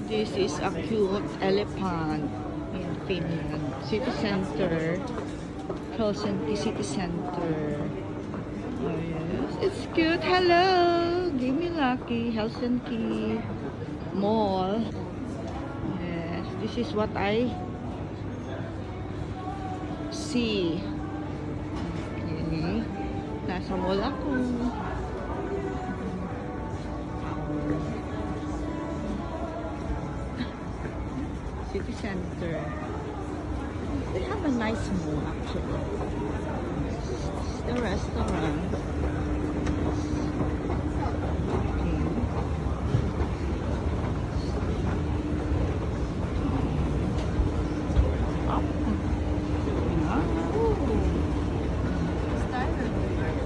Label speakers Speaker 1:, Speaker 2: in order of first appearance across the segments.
Speaker 1: This is a cute elephant in Finland. City center. Helsinki City Center. Oh yes, it's cute. Hello! Give me lucky. Helsinki Mall. Yes, this is what I see. Okay. Nasa mall ako. City Center. They have a nice mall actually. This is the restaurant.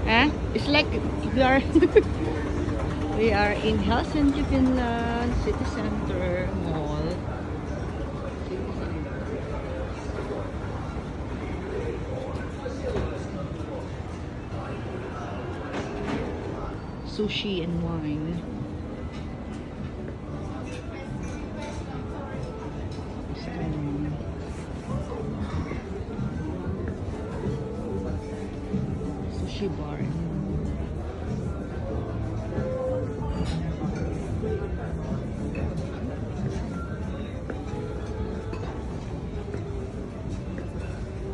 Speaker 1: Okay. It's like we are we are in Helsinki, Finland, City Center Mall. Sushi and wine. Sushi bar.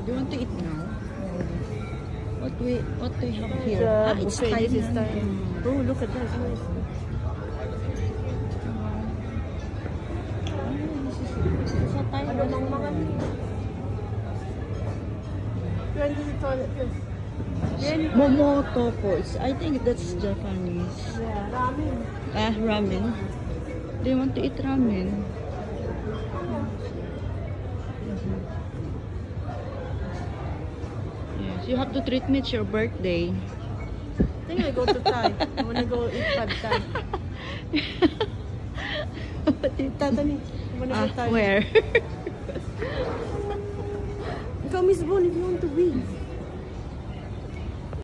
Speaker 1: Do you want to eat now? What do we have here? It's Thai.
Speaker 2: Oh, look at that.
Speaker 1: Sa Thai.
Speaker 2: Ano mang mga toilet, yes.
Speaker 1: Momoto po. I think that's Japanese.
Speaker 2: Yeah, ramen.
Speaker 1: Ramen. Do you want to eat ramen? Yes, you have to treat me. It's your birthday.
Speaker 2: I think I go to Thai. I wanna go eat pad Thai. Tatani, I wanna go Thai.
Speaker 1: Where?
Speaker 2: Ikaw, Miss Bon, if you want to be.